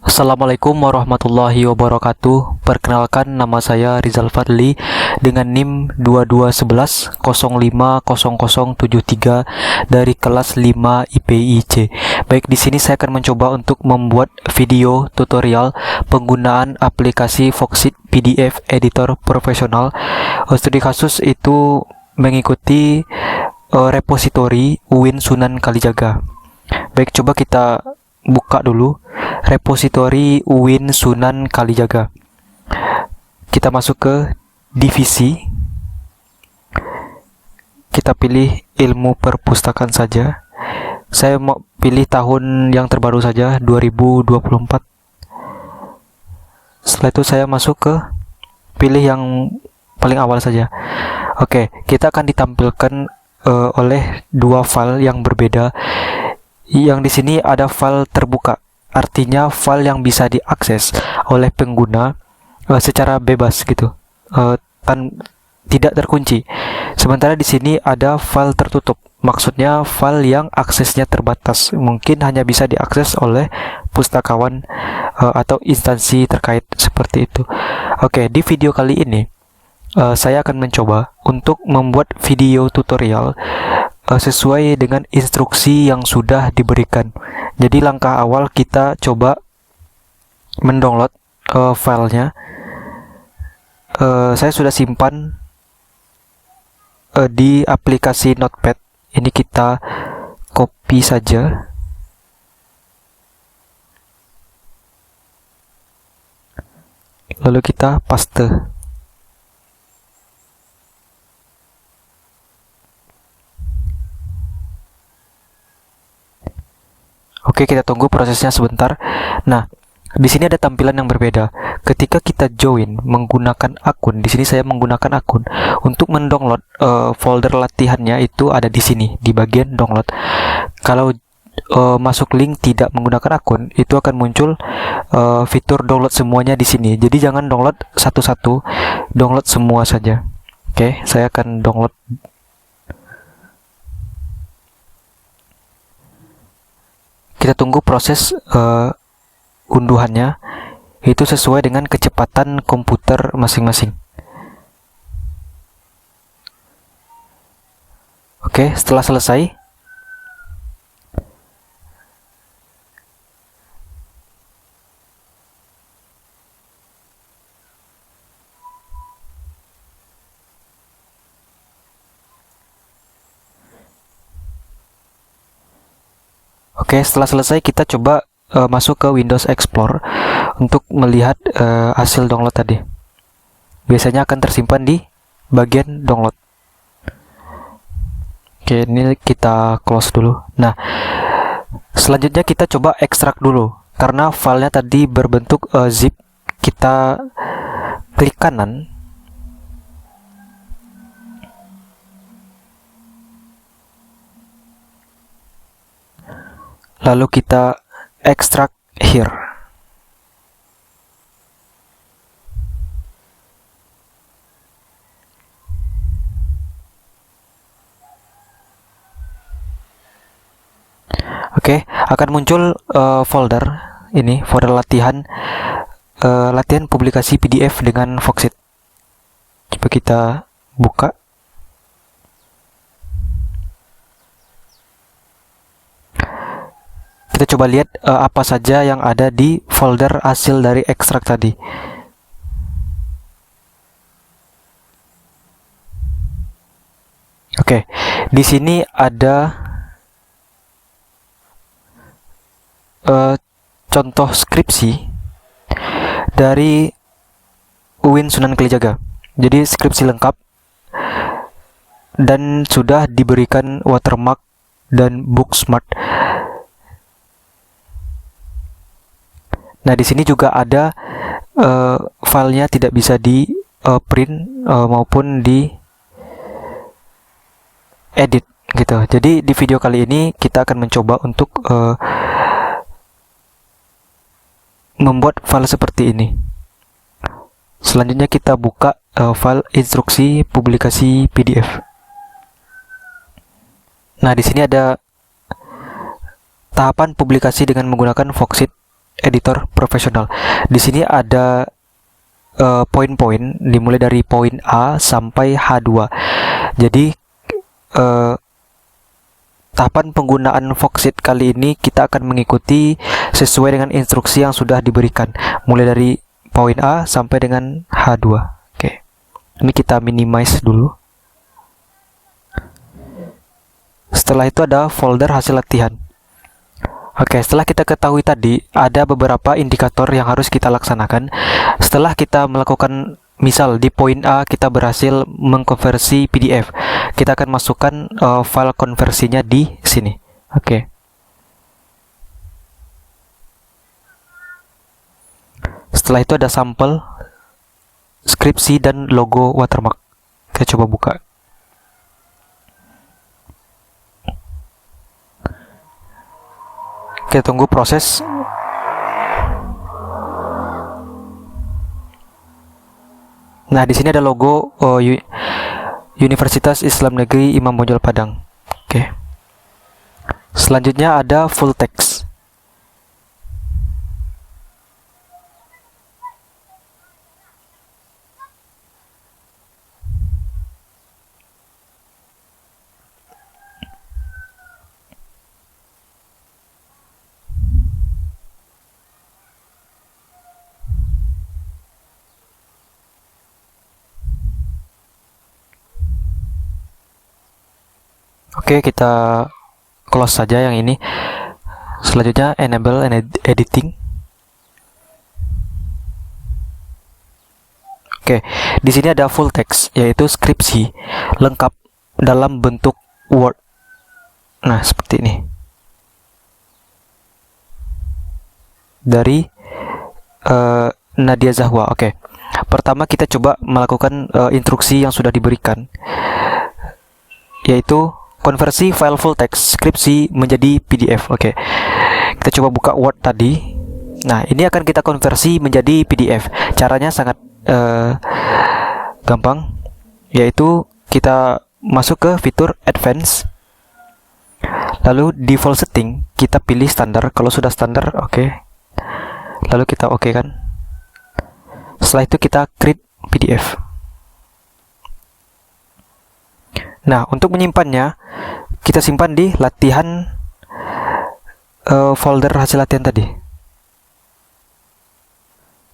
Assalamualaikum warahmatullahi wabarakatuh. Perkenalkan, nama saya Rizal Fadli dengan NIM 2211050073 dari kelas 5 IPIC. Baik, di sini saya akan mencoba untuk membuat video tutorial penggunaan aplikasi Foxit PDF Editor Profesional. Studi kasus itu mengikuti repositori UIN Sunan Kalijaga. Baik, coba kita buka dulu repositori UIN Sunan Kalijaga. Kita masuk ke divisi, kita pilih ilmu perpustakaan saja. Saya mau pilih tahun yang terbaru saja, 2024. Setelah itu saya masuk ke pilih yang paling awal saja. Oke, kita akan ditampilkan oleh dua file yang berbeda. Yang di sini ada file terbuka, artinya file yang bisa diakses oleh pengguna secara bebas gitu, tidak terkunci. Sementara di sini ada file tertutup, maksudnya file yang aksesnya terbatas, mungkin hanya bisa diakses oleh pustakawan atau instansi terkait seperti itu. Oke, di video kali ini saya akan mencoba untuk membuat video tutorial sesuai dengan instruksi yang sudah diberikan. Jadi langkah awal kita coba mendownload filenya. Saya sudah simpan di aplikasi Notepad. Ini kita copy saja. Lalu kita paste. Oke, kita tunggu prosesnya sebentar. Nah, di sini ada tampilan yang berbeda. Ketika kita join menggunakan akun, di sini saya menggunakan akun. Untuk mendownload folder latihannya itu ada di sini di bagian download. Kalau masuk link tidak menggunakan akun, itu akan muncul fitur download semuanya di sini. Jadi jangan download satu-satu, download semua saja. Oke, saya akan download. Kita tunggu proses unduhannya, itu sesuai dengan kecepatan komputer masing-masing. Oke, setelah selesai, setelah selesai kita coba masuk ke Windows Explorer untuk melihat hasil download tadi. Biasanya akan tersimpan di bagian download. Oke, ini kita close dulu. Nah, selanjutnya kita coba ekstrak dulu. Karena filenya tadi berbentuk zip, kita klik kanan. Lalu kita extract here. Oke, akan muncul folder ini, folder latihan latihan publikasi PDF dengan Foxit. Coba kita buka. Kita coba lihat apa saja yang ada di folder hasil dari ekstrak tadi. Oke, di sini ada contoh skripsi dari UIN Sunan Kalijaga. Jadi skripsi lengkap dan sudah diberikan watermark dan bookmark. Nah, di sini juga ada filenya tidak bisa di print maupun di edit gitu. Jadi di video kali ini kita akan mencoba untuk membuat file seperti ini. Selanjutnya kita buka file instruksi publikasi PDF. Nah, di sini ada tahapan publikasi dengan menggunakan Foxit Editor Profesional. Di sini ada poin-poin dimulai dari poin A sampai H2. Jadi tahapan penggunaan Foxit kali ini kita akan mengikuti sesuai dengan instruksi yang sudah diberikan, mulai dari poin A sampai dengan H2. Oke. Ini kita minimize dulu. Setelah itu ada folder hasil latihan. Oke, setelah kita ketahui tadi, ada beberapa indikator yang harus kita laksanakan. Setelah kita melakukan, misal di poin A kita berhasil mengkonversi PDF, kita akan masukkan file konversinya di sini. Oke. Setelah itu ada sampel, skripsi, dan logo watermark. Kita coba buka. Kita tunggu proses. Nah, di sini ada logo Universitas Islam Negeri Imam Bonjol Padang. Oke. Selanjutnya ada full text. Oke, kita close saja yang ini. Selanjutnya enable editing. Oke, di sini ada full text, yaitu skripsi lengkap dalam bentuk Word. Nah, seperti ini. Dari Nadia Zahwa. Oke. Pertama kita coba melakukan instruksi yang sudah diberikan, yaitu konversi file full text skripsi menjadi PDF. Oke. Kita coba buka Word tadi. Nah, ini akan kita konversi menjadi PDF. Caranya sangat gampang, yaitu kita masuk ke fitur Advance. Lalu default setting kita pilih standar. Kalau sudah standar, oke. Lalu kita oke kan. Setelah itu kita create PDF. Nah, untuk menyimpannya, kita simpan di latihan, folder hasil latihan tadi.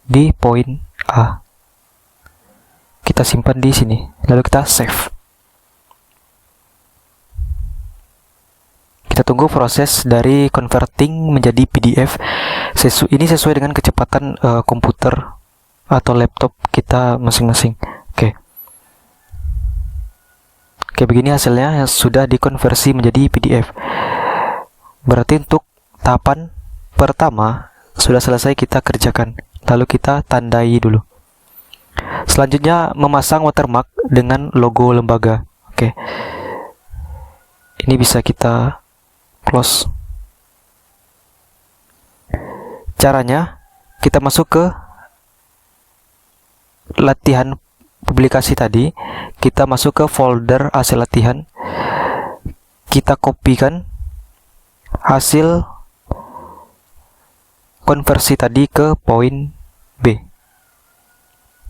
Di poin A. Kita simpan di sini. Lalu kita save. Kita tunggu proses dari converting menjadi PDF. Ini sesuai dengan kecepatan komputer atau laptop kita masing-masing. Oke, begini hasilnya yang sudah dikonversi menjadi PDF. Berarti untuk tahapan pertama sudah selesai kita kerjakan. Lalu kita tandai dulu. Selanjutnya memasang watermark dengan logo lembaga. Oke. Ini bisa kita close. Caranya kita masuk ke latihan publikasi tadi, kita masuk ke folder hasil latihan, kita kopikan hasil konversi tadi ke poin B,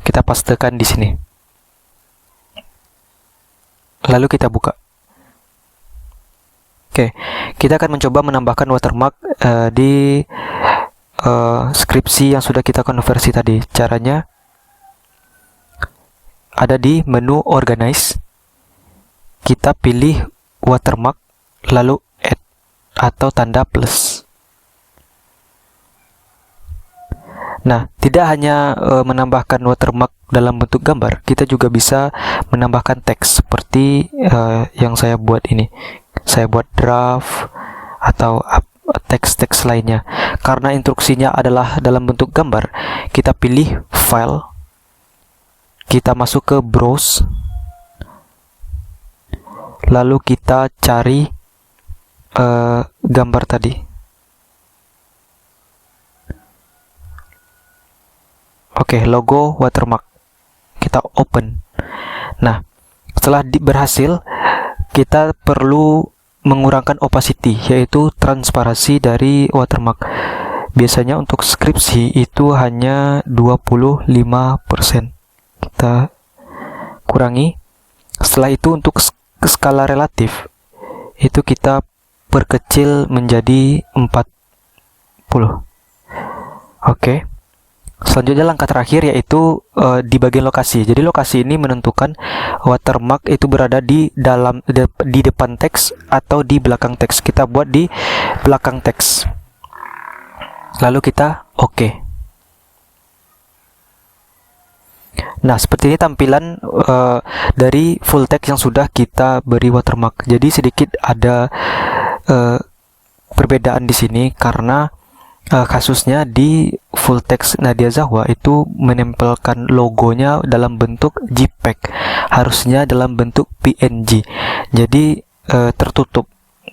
kita pastekan di sini, lalu kita buka. Oke, kita akan mencoba menambahkan watermark di skripsi yang sudah kita konversi tadi. Caranya ada di menu Organize, kita pilih watermark, lalu add atau tanda plus. Nah, tidak hanya menambahkan watermark dalam bentuk gambar, kita juga bisa menambahkan teks seperti yang saya buat ini. Saya buat draft atau teks-teks lainnya. Karena instruksinya adalah dalam bentuk gambar, kita pilih file, kita masuk ke browse, lalu kita cari gambar tadi. Oke, logo watermark, kita open. Nah, setelah berhasil, kita perlu mengurangkan opacity, yaitu transparansi dari watermark. Biasanya untuk skripsi itu hanya 25%. Kita kurangi. Setelah itu untuk skala relatif itu kita perkecil menjadi 40. Oke. Selanjutnya langkah terakhir yaitu di bagian lokasi. Jadi lokasi ini menentukan watermark itu berada di depan teks atau di belakang teks. Kita buat di belakang teks. Lalu kita oke. Nah, seperti ini tampilan dari full text yang sudah kita beri watermark. Jadi sedikit ada perbedaan di sini karena kasusnya di full text Nadia Zahwa itu menempelkan logonya dalam bentuk JPEG, harusnya dalam bentuk PNG. Jadi tertutup,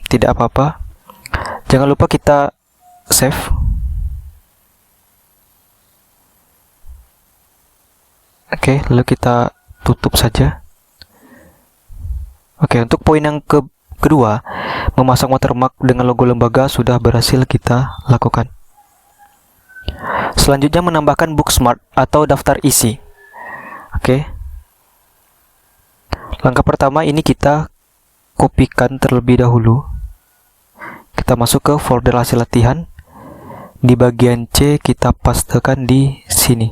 tidak apa-apa. Jangan lupa kita save. Oke, lalu kita tutup saja. Oke, untuk poin yang kedua, memasang watermark dengan logo lembaga sudah berhasil kita lakukan. Selanjutnya menambahkan bookmark atau daftar isi. Oke. Langkah pertama ini kita kopikan terlebih dahulu. Kita masuk ke folder hasil latihan. Di bagian C kita pastekan di sini.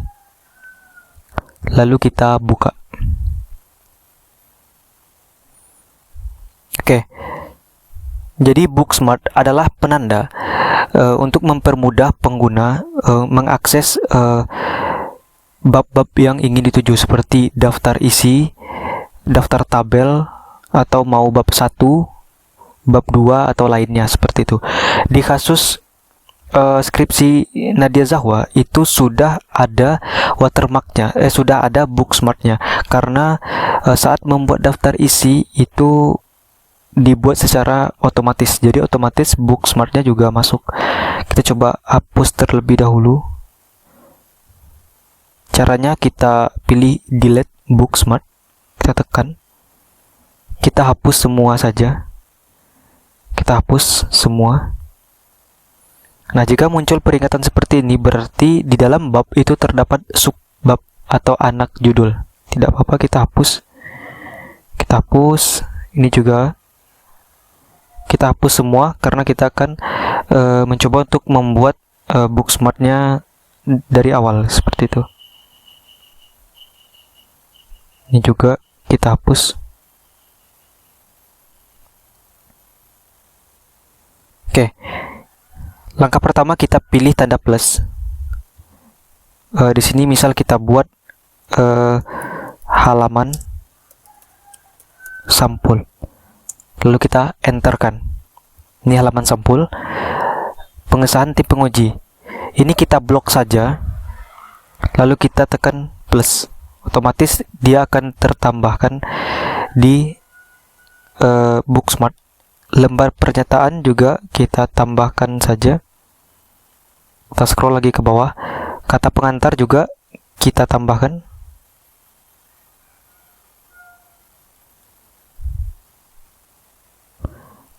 Lalu kita buka. Oke. Jadi bookmark adalah penanda untuk mempermudah pengguna mengakses bab-bab yang ingin dituju seperti daftar isi, daftar tabel, atau mau bab 1, bab 2 atau lainnya seperti itu. Di kasus skripsi Nadia Zahwa itu sudah ada watermarknya, sudah ada bookmarknya karena saat membuat daftar isi itu dibuat secara otomatis, jadi otomatis bookmarknya juga masuk. Kita coba hapus terlebih dahulu. Caranya kita pilih delete bookmark, kita tekan, kita hapus semua saja, kita hapus semua. Nah, jika muncul peringatan seperti ini, berarti di dalam bab itu terdapat subbab atau anak judul. Tidak apa-apa, kita hapus. Kita hapus. Ini juga kita hapus semua karena kita akan mencoba untuk membuat bookmarknya dari awal seperti itu. Ini juga kita hapus. Oke. Langkah pertama kita pilih tanda plus. Di sini misal kita buat halaman sampul. Lalu kita enterkan. Ini halaman sampul. Pengesahan tim penguji. Ini kita blok saja. Lalu kita tekan plus. Otomatis dia akan tertambahkan di bookmark. Lembar pernyataan juga kita tambahkan saja. Kita scroll lagi ke bawah. Kata pengantar juga kita tambahkan.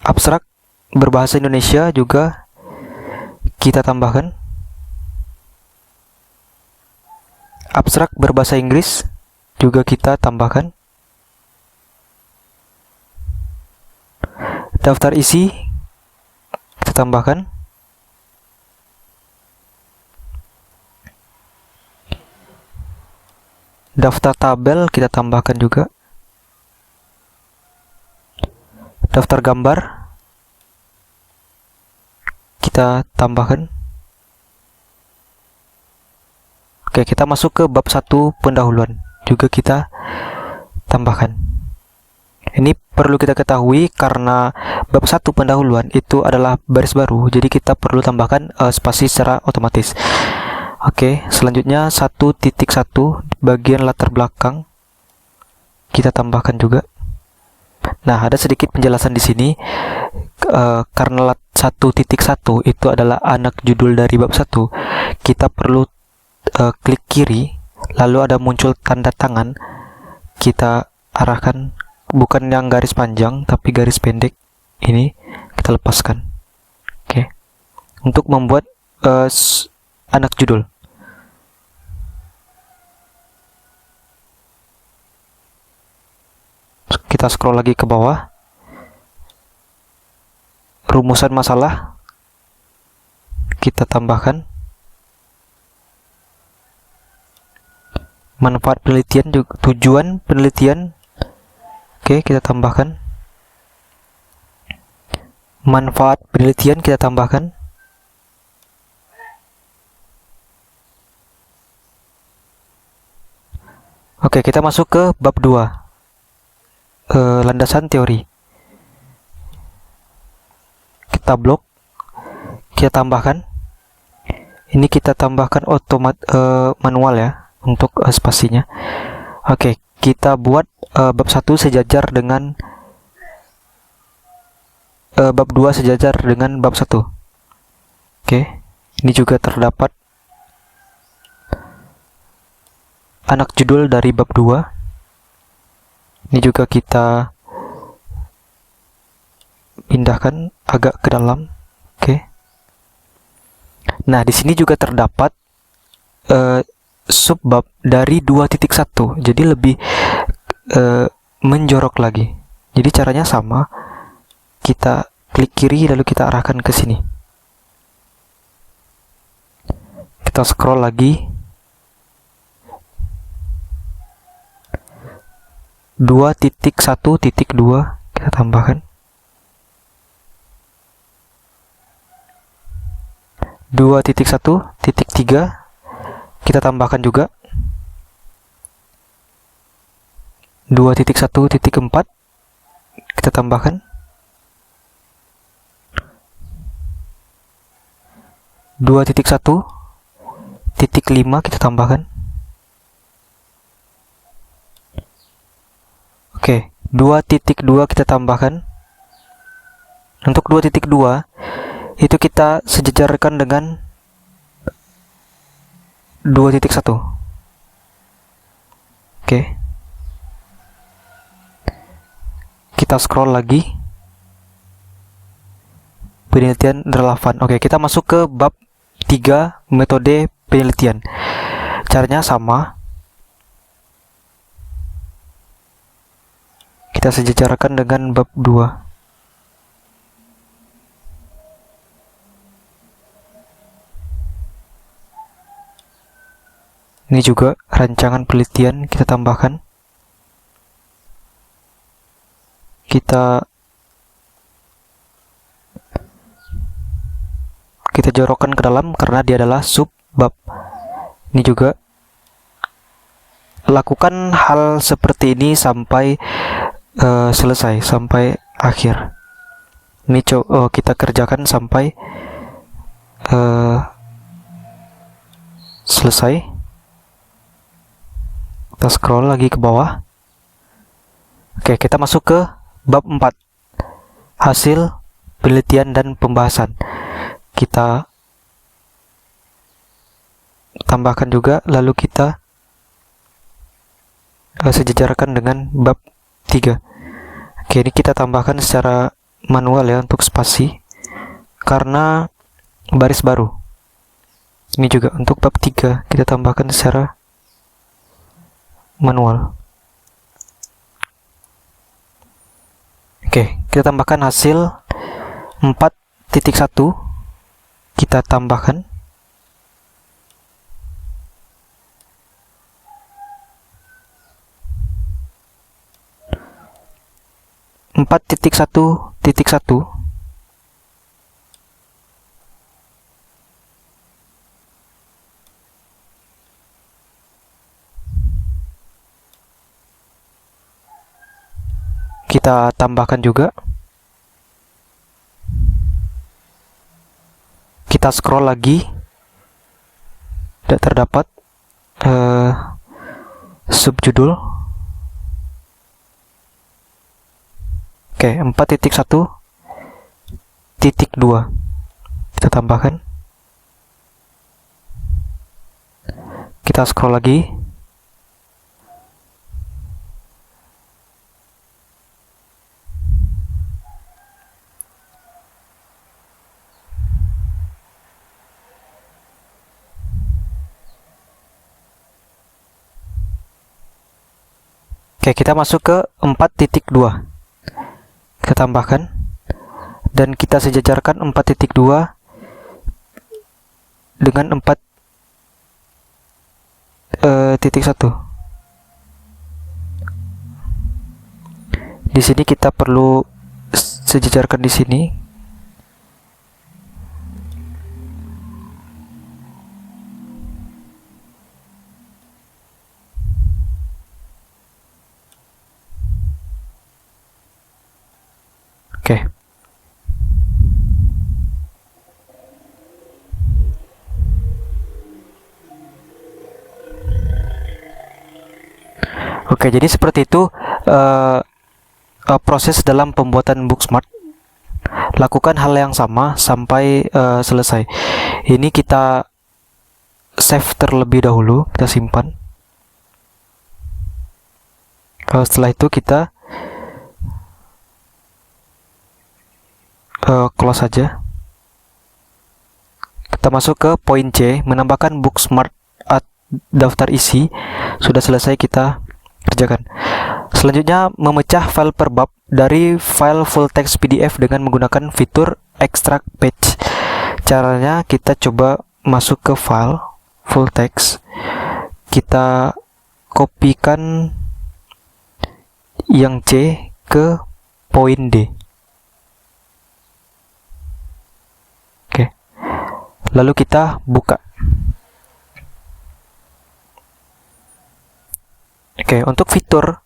Abstrak berbahasa Indonesia juga kita tambahkan. Abstrak berbahasa Inggris juga kita tambahkan. Daftar isi kita tambahkan. Daftar tabel kita tambahkan juga. Daftar gambar kita tambahkan. Oke, kita masuk ke bab 1 pendahuluan juga kita tambahkan. Ini perlu kita ketahui karena bab 1 pendahuluan itu adalah baris baru, jadi kita perlu tambahkan spasi secara otomatis. Oke, selanjutnya 1.1 bagian latar belakang kita tambahkan juga. Nah, ada sedikit penjelasan di sini karena 1.1 itu adalah anak judul dari bab 1, kita perlu klik kiri, lalu ada muncul tanda tangan, kita arahkan bukan yang garis panjang tapi garis pendek, ini kita lepaskan. Oke. Untuk membuat anak judul. Kita scroll lagi ke bawah. Rumusan masalah kita tambahkan. Manfaat penelitian, tujuan penelitian, oke, kita tambahkan. Manfaat penelitian kita tambahkan. Oke, kita masuk ke bab 2, landasan teori. Kita blok, kita tambahkan. Ini kita tambahkan manual ya, untuk spasinya. Oke, kita buat bab 1 sejajar dengan bab 2 sejajar dengan bab 1. Oke, ini juga terdapat anak judul dari bab 2. Ini juga kita pindahkan agak ke dalam. Oke. Nah, di sini juga terdapat subbab dari 2.1, jadi lebih menjorok lagi. Jadi caranya sama, kita klik kiri lalu kita arahkan ke sini. Kita scroll lagi. 2.1.2 kita tambahkan. 2.1.3 kita tambahkan juga. 2.1.4 kita tambahkan. 2.1.5 kita tambahkan. Oke, 2.2 kita tambahkan. Untuk 2.2 itu kita sejajarkan dengan 2.1. Oke. Kita scroll lagi. Penelitian relevan. Oke, kita masuk ke bab 3, metode penelitian. Caranya sama. Kita sejajarkan dengan bab 2. Ini juga rancangan penelitian kita tambahkan. Kita jorokkan ke dalam karena dia adalah subbab. Ini juga lakukan hal seperti ini sampai selesai, sampai akhir. Ini kita kerjakan sampai selesai. Kita scroll lagi ke bawah. Oke, kita masuk ke bab 4, hasil penelitian dan pembahasan. Kita tambahkan juga, lalu kita sejajarkan dengan bab 3. Oke, ini kita tambahkan secara manual ya untuk spasi karena baris baru. Ini juga untuk bab 3 kita tambahkan secara manual. Oke, kita tambahkan hasil 4.1, kita tambahkan. Empat titik satu kita tambahkan juga. Kita scroll lagi, tidak terdapat subjudul. Oke, 4.1.2 kita tambahkan. Kita scroll lagi. Oke, kita masuk ke 4.2. Kita tambahkan dan kita sejajarkan 4.2 dengan 4.1. Di sini kita perlu sejajarkan di sini. Oke. Oke, jadi seperti itu proses dalam pembuatan Booksmart. Lakukan hal yang sama sampai selesai. Ini kita save terlebih dahulu, kita simpan. Kalau setelah itu kita close saja. Kita masuk ke poin C, menambahkan Booksmart daftar isi. Sudah selesai, kita kerjakan. Selanjutnya, memecah file per bab dari file full text PDF dengan menggunakan fitur extract page. Caranya, kita coba masuk ke file full text, kita kopikan yang C ke poin D. Oke. Lalu kita buka. Oke, untuk fitur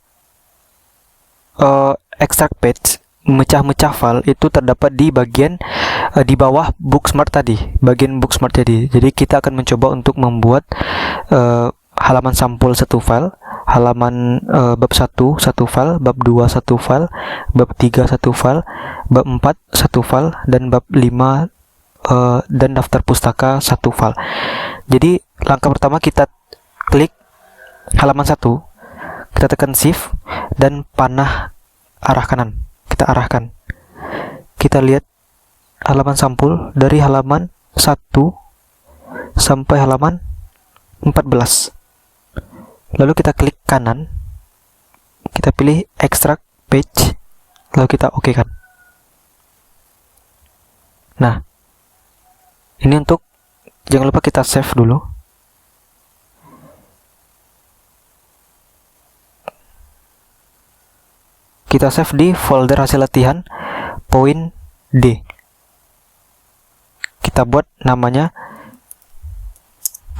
extract page, memecah-mecah file itu terdapat di bagian di bawah Booksmart tadi, bagian Booksmart tadi. Jadi kita akan mencoba untuk membuat halaman sampul satu file, halaman bab 1 satu file, bab 2 satu file, bab 3 satu file, bab 4 satu file, dan bab 5 dan daftar pustaka satu file. Jadi langkah pertama, kita klik halaman 1, kita tekan shift dan panah arah kanan, kita arahkan. Kita lihat halaman sampul dari halaman 1 sampai halaman 14. Lalu kita klik kanan, kita pilih extract page, lalu kita oke kan. Nah, ini untuk, jangan lupa kita save dulu. Kita save di folder hasil latihan poin D. Kita buat namanya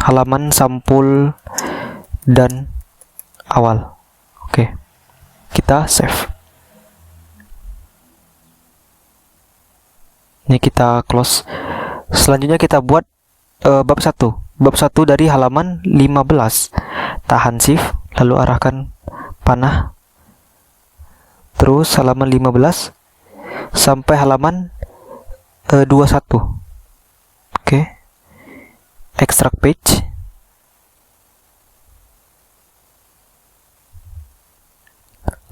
halaman sampul dan awal. Oke. Kita save. Ini kita close. Selanjutnya kita buat bab 1. Bab 1 dari halaman 15. Tahan shift, lalu arahkan panah terus halaman 15 sampai halaman 21. Oke. Extract page.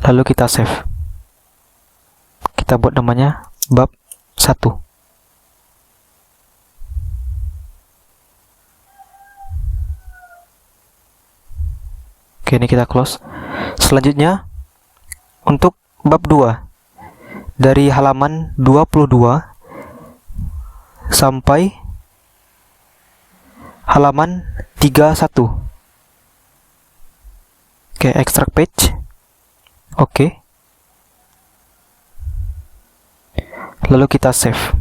Lalu kita save. Kita buat namanya bab 1. Oke, ini kita close. Selanjutnya untuk bab 2 dari halaman 22 sampai halaman 31. Oke, extract page. Oke. Lalu kita save.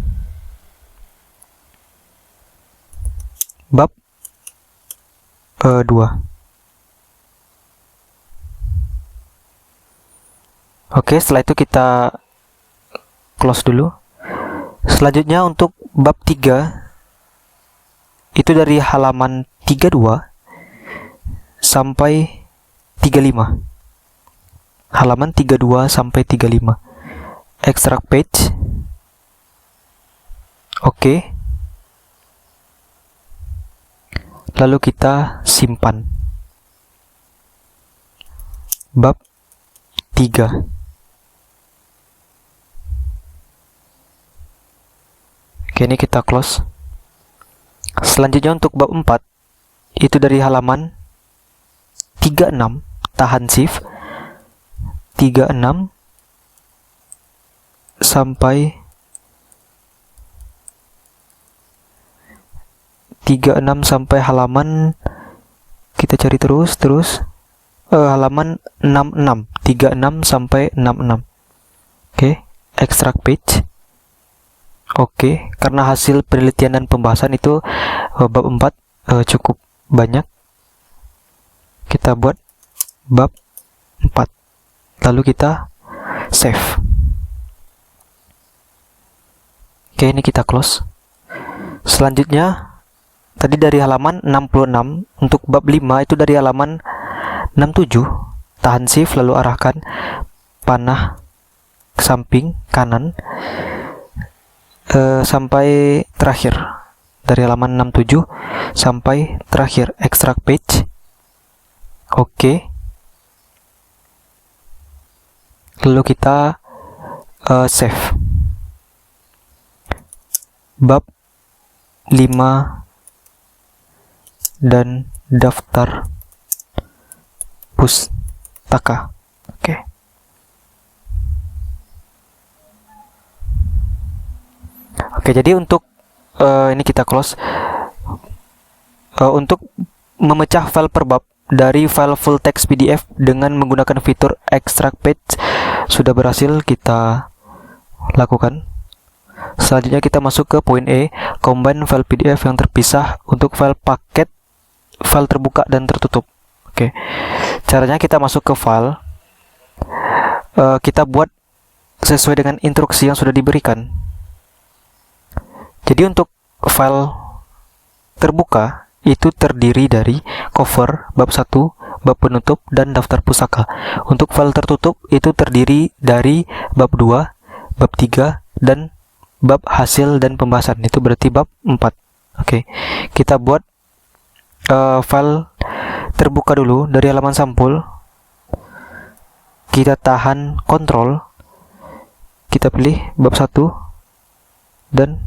Bab 2. Oke, setelah itu kita close dulu. Selanjutnya untuk bab 3, itu dari halaman 32 sampai 35. Halaman 32 sampai 35. Extract page. Oke. Lalu kita simpan. Bab 3. Oke, ini kita close. Selanjutnya untuk bab 4, itu dari halaman 36, tahan shift, 36 sampai 36 sampai halaman, kita cari terus halaman 66, 36 sampai 66. Oke, extract page. Oke, karena hasil penelitian dan pembahasan itu bab 4 cukup banyak, kita buat bab 4, lalu kita save. Oke, ini kita close. Selanjutnya tadi dari halaman 66, untuk bab 5 itu dari halaman 67, tahan shift lalu arahkan panah ke samping kanan sampai terakhir, dari halaman 67 sampai terakhir, extract page. Oke, lalu kita save. Bab 5 dan daftar pustaka. Oke. Oke, jadi untuk ini kita close. Untuk memecah file per bab dari file full text PDF dengan menggunakan fitur extract page sudah berhasil kita lakukan. Selanjutnya kita masuk ke poin E, combine file PDF yang terpisah untuk file paket, file terbuka dan tertutup. Oke, caranya kita masuk ke file, kita buat sesuai dengan instruksi yang sudah diberikan. Jadi untuk file terbuka itu terdiri dari cover, bab 1, bab penutup, dan daftar pusaka. Untuk file tertutup itu terdiri dari bab 2, bab 3, dan bab hasil dan pembahasan. Itu berarti bab 4. Oke, kita buat file terbuka dulu dari halaman sampul. Kita tahan kontrol, kita pilih bab 1 dan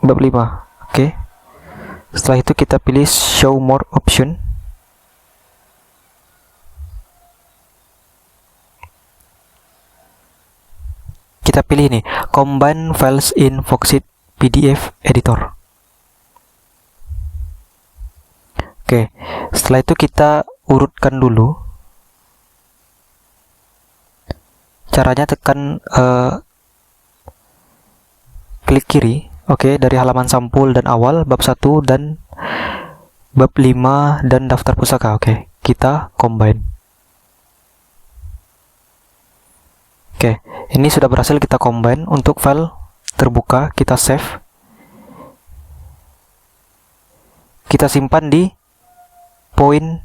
bab 5. Oke. Setelah itu kita pilih show more option. Kita pilih nih, combine files in Foxit PDF editor. Oke. Setelah itu kita urutkan dulu. Caranya tekan klik kiri. Oke, dari halaman sampul dan awal, bab 1 dan bab 5 dan daftar pusaka. Oke, kita combine. Oke, ini sudah berhasil kita combine. Untuk file terbuka, kita save. Kita simpan di poin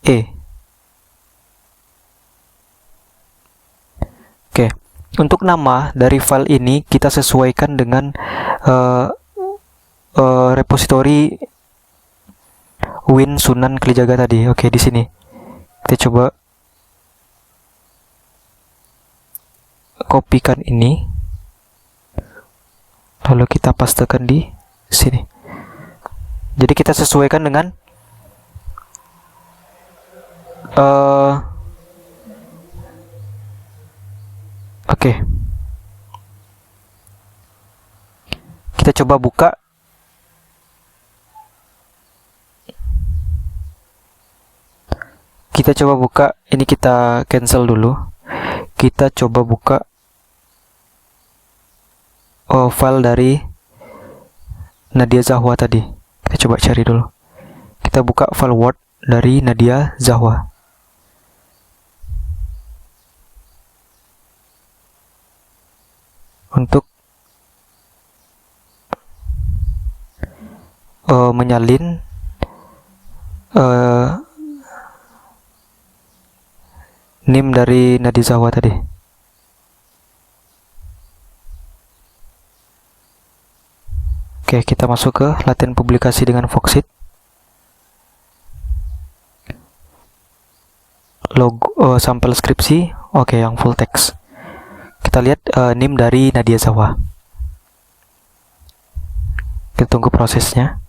E. Oke, untuk nama dari file ini kita sesuaikan dengan repository Win Sunan Kalijaga tadi. Oke, di sini kita coba kopikan ini, lalu kita pastekan di sini. Jadi kita sesuaikan dengan oke. Kita coba buka. Ini kita cancel dulu. Kita coba buka file dari Nadia Zahwa tadi. Kita coba cari dulu. Kita buka file Word dari Nadia Zahwa. Untuk menyalin NIM dari Nadia Zahwa tadi. Oke, kita masuk ke latihan publikasi dengan Foxit. Logo sampel skripsi. Oke, yang full text. Kita lihat NIM dari Nadia Zahwa. Kita tunggu prosesnya.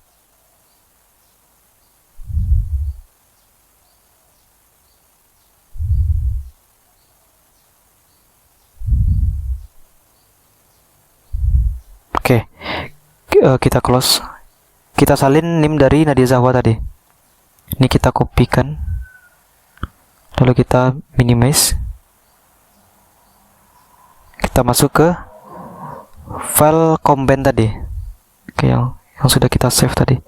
kita close. Kita salin NIM dari Nadia Zahwa tadi. Ini kita kopikan, lalu kita minimize. Kita masuk ke file combine tadi, oke, yang sudah kita save tadi.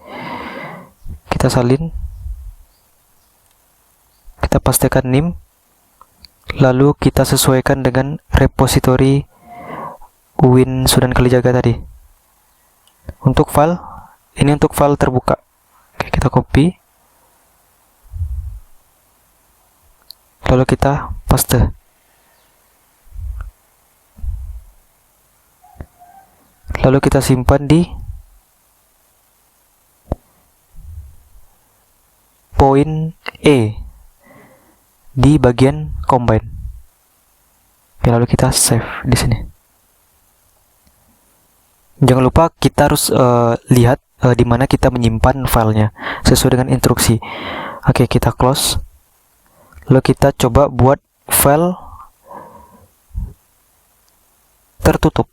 Kita salin, kita pastikan NIM, lalu kita sesuaikan dengan repository Win Sunan Kalijaga tadi. Untuk file ini, untuk file terbuka, oke, kita copy, lalu kita paste. Lalu kita simpan di poin E di bagian combine. Oke, lalu kita save di sini. Jangan lupa kita harus lihat di mana kita menyimpan filenya sesuai dengan instruksi. Oke, kita close. Lalu kita coba buat file tertutup.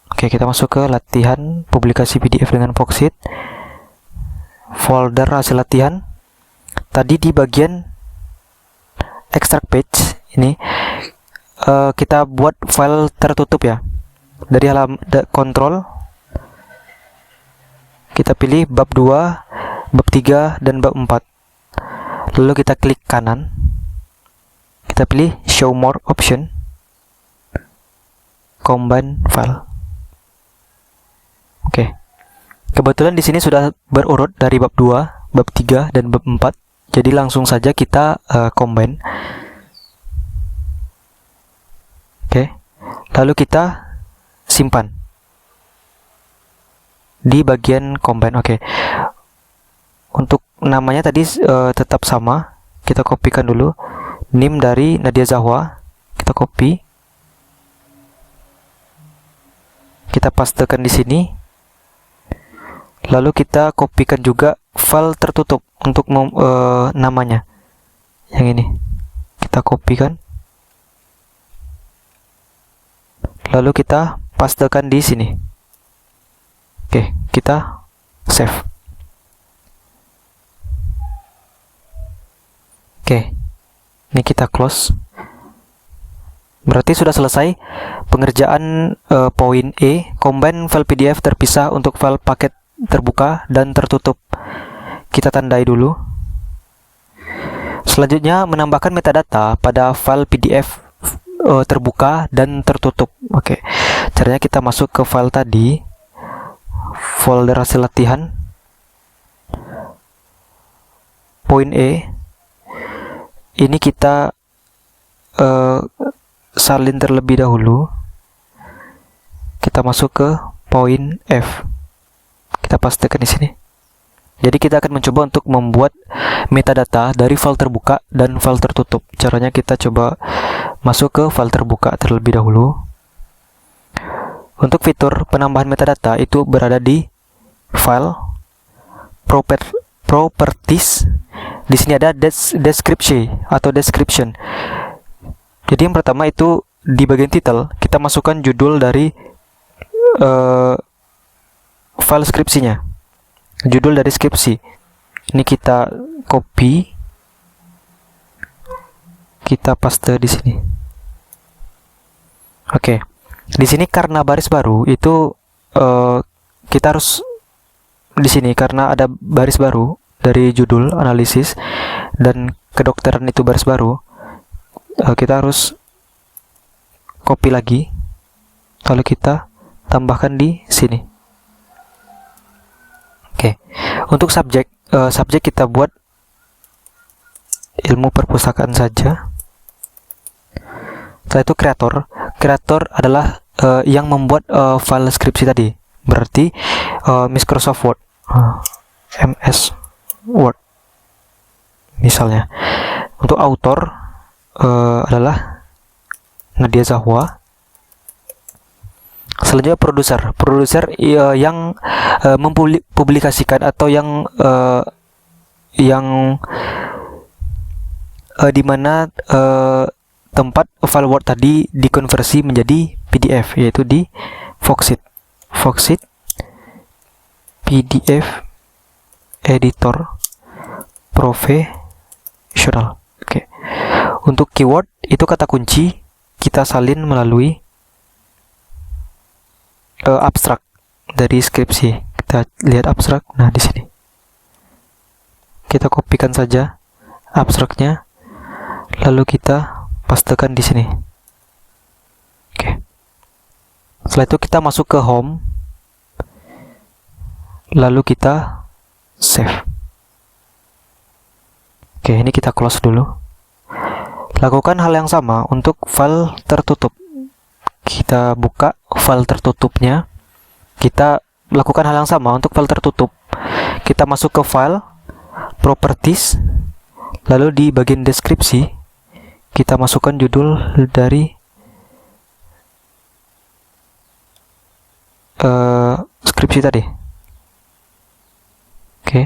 Oke, kita masuk ke latihan publikasi PDF dengan Foxit, folder hasil latihan. Tadi di bagian extract page ini kita buat file tertutup ya. Dari halaman kontrol kita pilih bab 2, bab 3 dan bab 4. Lalu kita klik kanan. Kita pilih show more option, combine file. Oke. Kebetulan di sini sudah berurut dari bab 2, bab 3 dan bab 4. Jadi langsung saja kita combine. Oke. Lalu kita simpan di bagian combine. Oke. Untuk namanya tadi tetap sama. Kita kopikan dulu. NIM dari Nadia Zahwa. Kita copy. Kita pastekan di sini. Lalu kita kopikan juga file tertutup untuk namanya. Yang ini. Kita kopikan. Lalu kita pastekan di sini. Oke, kita save. Oke. Ini kita close. Berarti sudah selesai pengerjaan poin E, combine file PDF terpisah untuk file paket terbuka dan tertutup. Kita tandai dulu. Selanjutnya menambahkan metadata pada file PDF terbuka dan tertutup. Oke. Caranya kita masuk ke file tadi, folder hasil latihan, poin E. Ini kita salin terlebih dahulu. Kita masuk ke poin F. Kita pastikan di sini. Jadi kita akan mencoba untuk membuat metadata dari file terbuka dan file tertutup. Caranya kita coba masuk ke file terbuka terlebih dahulu. Untuk fitur penambahan metadata itu berada di file, properties. Di sini ada description. Jadi yang pertama itu di bagian title kita masukkan judul dari file skripsinya, judul dari skripsi. Ini kita copy, kita paste di sini. Oke, di sini karena baris baru itu kita harus di sini karena ada baris baru dari judul analisis dan kedokteran itu baris baru. Kita harus copy lagi, lalu kita tambahkan di sini. Oke, untuk subjek kita buat ilmu perpustakaan saja. Setelah itu kreator adalah yang membuat file skripsi tadi. Berarti Microsoft Word, MS Word misalnya. Untuk author adalah Nadia Zahwa. Selanjutnya produser yang mempublikasikan atau yang dimana tempat file Word tadi dikonversi menjadi PDF, yaitu di Foxit PDF editor professional. Oke. Untuk keyword itu kata kunci, kita salin melalui abstrak dari skripsi. Kita lihat abstrak. Nah, di sini. Kita kopikan saja abstraknya, lalu kita pastekan di sini. Oke. Setelah itu kita masuk ke home, lalu kita save. Oke, ini kita close dulu. Lakukan hal yang sama untuk file tertutup. Kita buka file tertutupnya. Kita lakukan hal yang sama untuk file tertutup. Kita masuk ke file, properties, lalu di bagian deskripsi, kita masukkan judul dari skripsi tadi. Oke.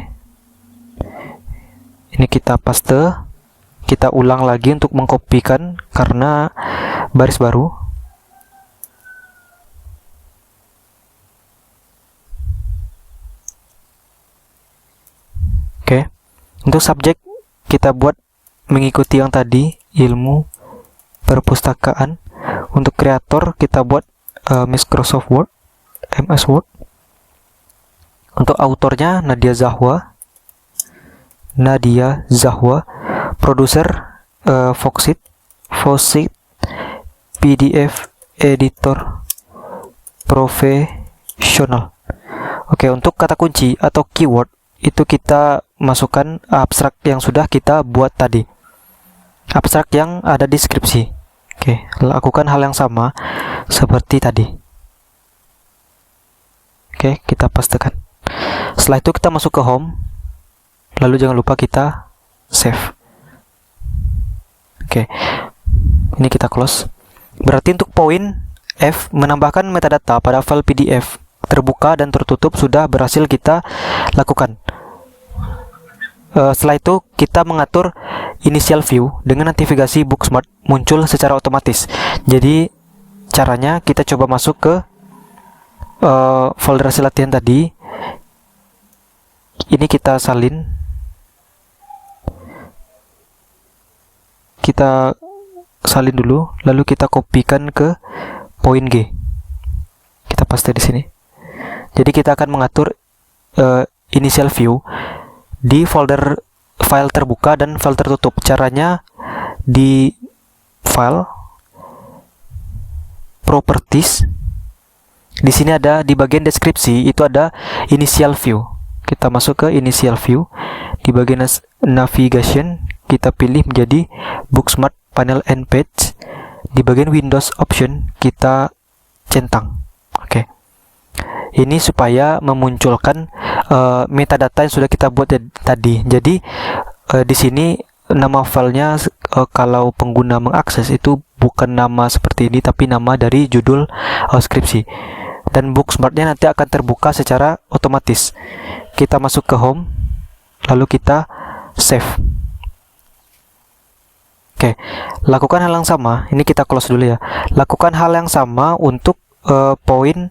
Ini kita paste, kita ulang lagi untuk mengkopikan karena baris baru. Oke. Untuk subjek kita buat mengikuti yang tadi, ilmu perpustakaan. Untuk kreator kita buat Microsoft Word, MS Word. Untuk autornya Nadia Zahwa, produser Foxit PDF editor professional. Oke, untuk kata kunci atau keyword itu kita masukkan abstrak yang sudah kita buat tadi, abstrak yang ada di deskripsi. Oke, lakukan hal yang sama seperti tadi. Oke, kita pastekan. Setelah itu kita masuk ke home, lalu jangan lupa kita save. Oke, ini kita close. Berarti untuk poin F, menambahkan metadata pada file PDF terbuka dan tertutup sudah berhasil kita lakukan. Setelah itu kita mengatur initial view dengan navigasi Booksmart muncul secara otomatis. Jadi caranya kita coba masuk ke folder hasil latihan tadi. Ini kita salin, dulu, lalu kita kopikan ke poin G. Kita paste di sini. Jadi kita akan mengatur initial view di folder file terbuka dan file tertutup. Caranya di file, properties, di sini ada di bagian deskripsi itu ada initial view. Kita masuk ke initial view, di bagian navigation kita pilih menjadi Booksmart panel and page, di bagian Windows option kita centang. Oke. Ini supaya memunculkan metadata yang sudah kita buat tadi. Jadi di sini nama filenya kalau pengguna mengakses itu bukan nama seperti ini, tapi nama dari judul skripsi. Dan Booksmartnya nanti akan terbuka secara otomatis. Kita masuk ke home, lalu kita save. Oke, lakukan hal yang sama. Ini kita close dulu ya. Lakukan hal yang sama untuk poin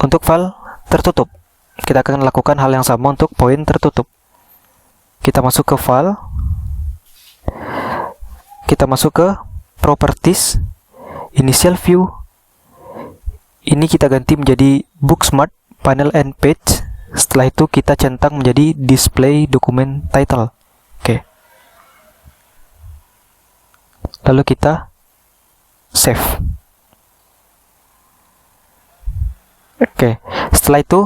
untuk file tertutup. Kita akan lakukan hal yang sama untuk poin tertutup. Kita masuk ke file, kita masuk ke properties, initial view. Ini kita ganti menjadi Booksmart panel and page. Setelah itu kita centang menjadi display document title. Oke. Lalu kita save. Oke. Setelah itu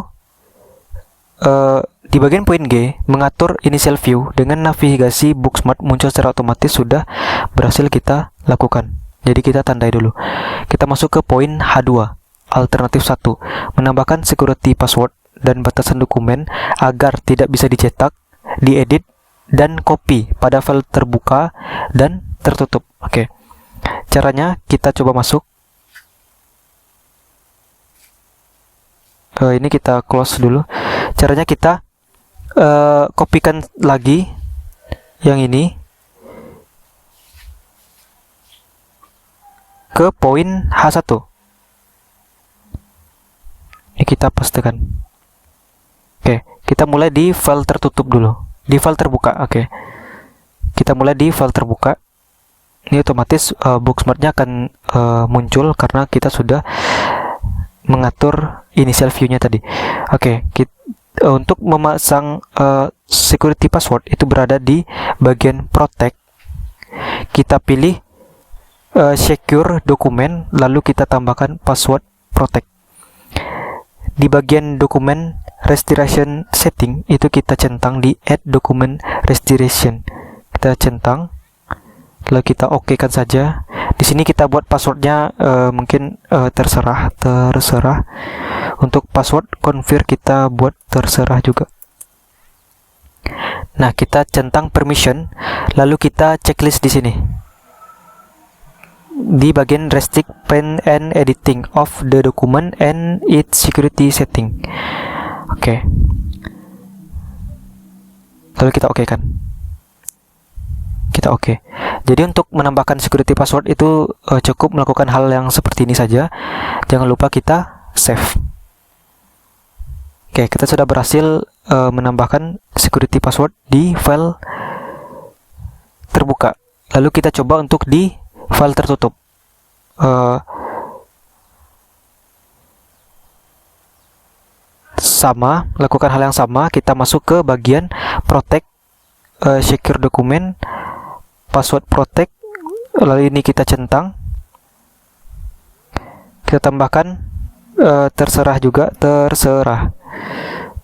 di bagian poin G, mengatur initial view dengan navigasi Booksmart muncul secara otomatis sudah berhasil kita lakukan. Jadi kita tandai dulu. Kita masuk ke poin H2, alternatif 1, menambahkan security password dan batasan dokumen agar tidak bisa dicetak, diedit, dan copy pada file terbuka dan tertutup. Oke. Caranya kita coba masuk. Ini kita close dulu. Caranya kita kopikan lagi yang ini ke poin H1. Ini kita pastekan. Oke, kita mulai di file tertutup dulu. Di file terbuka. Oke. Kita mulai di file terbuka. Ini otomatis Booksmart-nya akan muncul karena kita sudah mengatur initial view-nya tadi. Oke, untuk memasang security password itu berada di bagian protect. Kita pilih secure dokumen, lalu kita tambahkan password protect. Di bagian dokumen restoration setting itu kita centang di add document restoration. Kita centang, lalu kita oke-kan saja. Di sini kita buat passwordnya mungkin terserah. Untuk password confirm kita buat terserah juga. Nah, kita centang permission, lalu kita checklist di sini. Di bagian restrict print and editing of the document and its security setting. Oke. Lalu kita oke-kan. Kita oke. Jadi untuk menambahkan security password itu cukup melakukan hal yang seperti ini saja. Jangan lupa kita save. Oke, kita sudah berhasil menambahkan security password di file terbuka. Lalu kita coba untuk di file tertutup. Sama, lakukan hal yang sama. Kita masuk ke bagian protect secure document, password protect, lalu ini kita centang, kita tambahkan terserah juga, terserah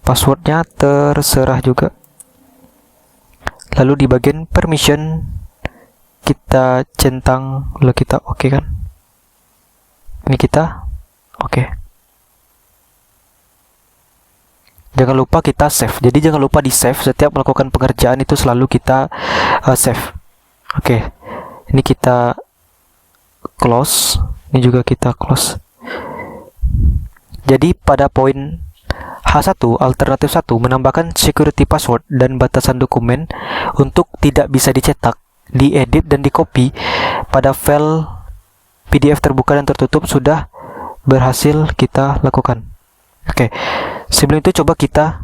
passwordnya, terserah juga. Lalu di bagian permission kita centang, lalu kita oke kan, ini kita oke. Jangan lupa kita save. Jadi jangan lupa di save. Setiap melakukan pengerjaan itu selalu kita save. Oke, ini kita close. Ini juga kita close. Jadi pada poin H1 alternatif 1 menambahkan security password dan batasan dokumen untuk tidak bisa dicetak, diedit dan dicopy pada file PDF terbuka dan tertutup sudah berhasil kita lakukan. Oke, sebelum itu coba kita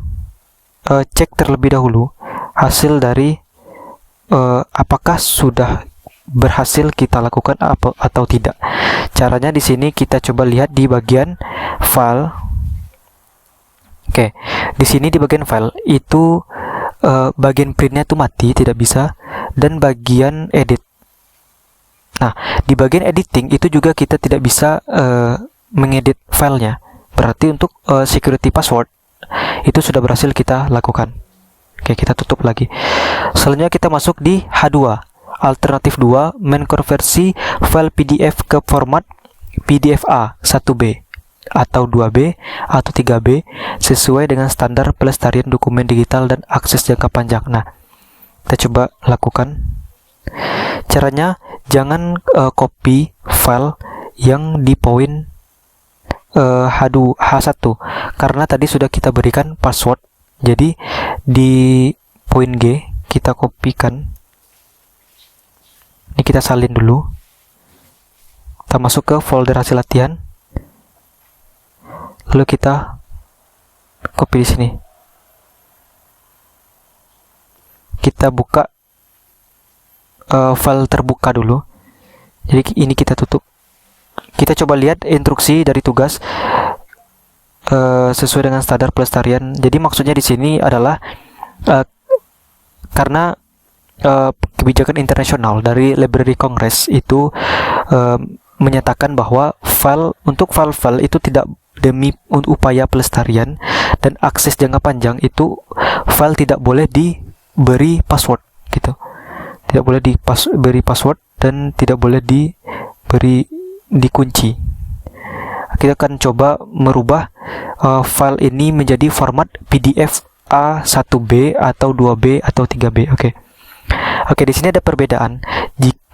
cek terlebih dahulu hasil dari apakah sudah berhasil kita lakukan atau tidak. Caranya di sini kita coba lihat di bagian file. Oke, di sini di bagian file itu bagian printnya itu mati, tidak bisa, dan bagian edit. Nah, di bagian editing itu juga kita tidak bisa mengedit filenya. Berarti untuk security password itu sudah berhasil kita lakukan. Oke, kita tutup lagi. Selanjutnya kita masuk di H2 alternatif 2 mengkonversi file PDF ke format PDF-A 1B atau 2B atau 3B sesuai dengan standar pelestarian dokumen digital dan akses jangka panjang. Nah, kita coba lakukan. Caranya jangan copy file yang di poin H1 karena tadi sudah kita berikan password. Jadi di poin G kita kopikan. Ini kita salin dulu. Kita masuk ke folder hasil latihan. Lalu kita copy di sini. Kita buka file terbuka dulu. Jadi ini kita tutup. Kita coba lihat instruksi dari tugas sesuai dengan standar pelestarian. Jadi maksudnya di sini adalah karena kebijakan internasional dari Library Congress itu menyatakan bahwa untuk file-file itu tidak demi upaya pelestarian dan akses jangka panjang itu file tidak boleh diberi password gitu. Tidak boleh diberi password dan tidak boleh dikunci. Kita akan coba merubah file ini menjadi format PDF A1B atau 2B atau 3B. Oke, di sini ada perbedaan.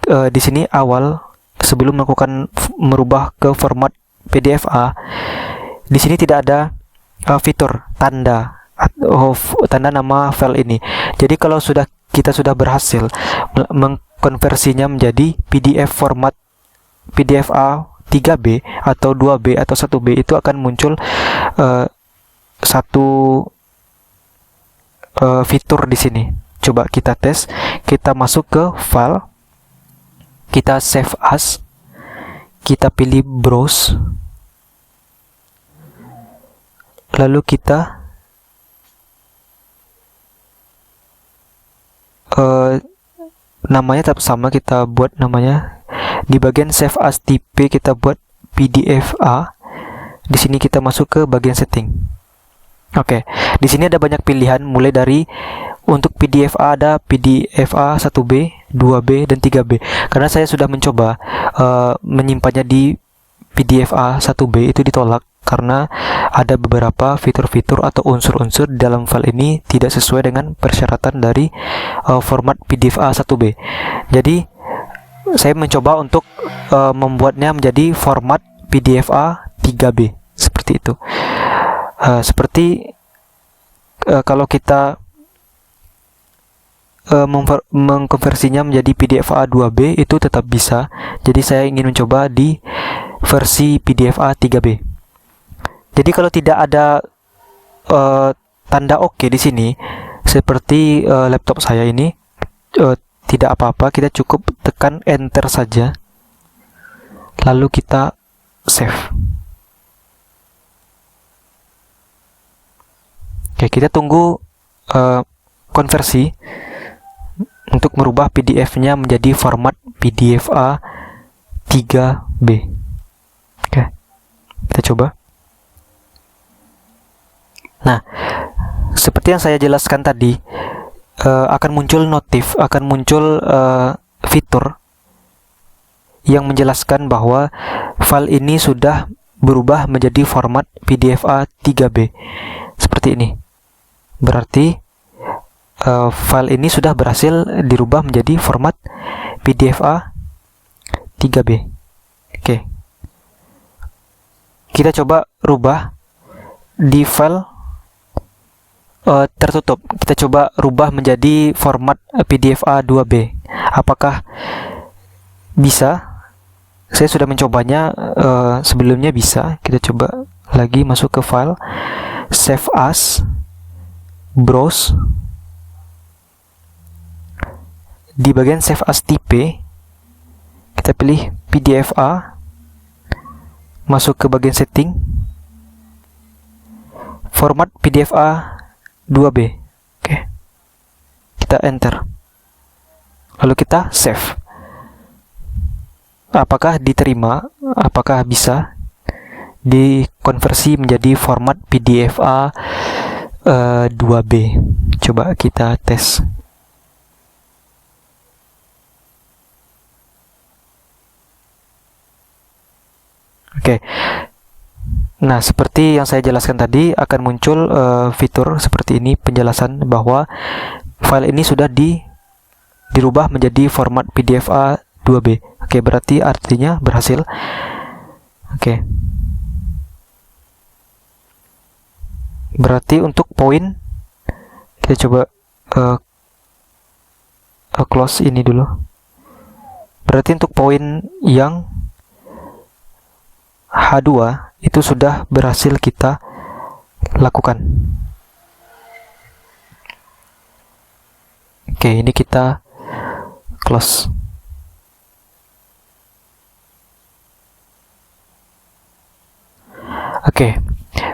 Di sini awal sebelum melakukan merubah ke format PDF A, di sini tidak ada fitur tanda nama file ini. Jadi kalau kita sudah berhasil mengkonversinya menjadi PDF format PDF A 3B atau 2B atau 1B, itu akan muncul satu fitur di sini. Coba kita tes. Kita masuk ke file, kita save as, kita pilih browse, lalu kita namanya tetap sama, kita buat namanya di bagian save as tipe, kita buat PDFA. Di sini kita masuk ke bagian setting. Oke, di sini ada banyak pilihan, mulai dari untuk PDFA ada PDFA 1B, 2B, dan 3B. Karena saya sudah mencoba menyimpannya di PDFA 1B, itu ditolak karena ada beberapa fitur-fitur atau unsur-unsur dalam file ini tidak sesuai dengan persyaratan dari format PDFA 1B. Jadi saya mencoba untuk membuatnya menjadi format PDFA 3B seperti itu. Kalau kita mengkonversinya menjadi PDFA 2B itu tetap bisa. Jadi saya ingin mencoba di versi PDFA 3B. Jadi kalau tidak ada tanda OK di sini, seperti laptop saya ini, tidak apa-apa, kita cukup tekan enter saja, lalu kita save. Oke, kita tunggu konversi untuk merubah PDF-nya menjadi format PDFA 3B. Oke, kita coba. Nah, seperti yang saya jelaskan tadi, akan muncul notif, akan muncul fitur yang menjelaskan bahwa file ini sudah berubah menjadi format PDFA 3B. Seperti ini. Berarti file ini sudah berhasil dirubah menjadi format PDFA 3B. Oke. Kita coba rubah di file tertutup. Kita coba rubah menjadi format PDFA 2B. Apakah bisa? Saya sudah mencobanya sebelumnya bisa. Kita coba lagi, masuk ke file, save as, browse. Di bagian save as tipe, kita pilih PDFA, masuk ke bagian setting, format PDFA 2B. Oke. Kita enter. Lalu kita save. Apakah diterima? Apakah bisa dikonversi menjadi format PDFA 2B? Coba kita tes. Oke. Nah, seperti yang saya jelaskan tadi, akan muncul fitur seperti ini, penjelasan bahwa file ini sudah dirubah menjadi format PDFA 2B. Oke, berarti artinya berhasil. Oke. Berarti untuk poin, kita coba close ini dulu. Berarti untuk poin yang H2 itu sudah berhasil kita lakukan. Oke, ini kita close. Oke,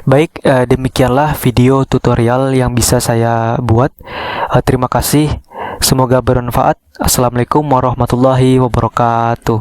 baik, demikianlah video tutorial yang bisa saya buat. Terima kasih, semoga bermanfaat. Assalamualaikum warahmatullahi wabarakatuh.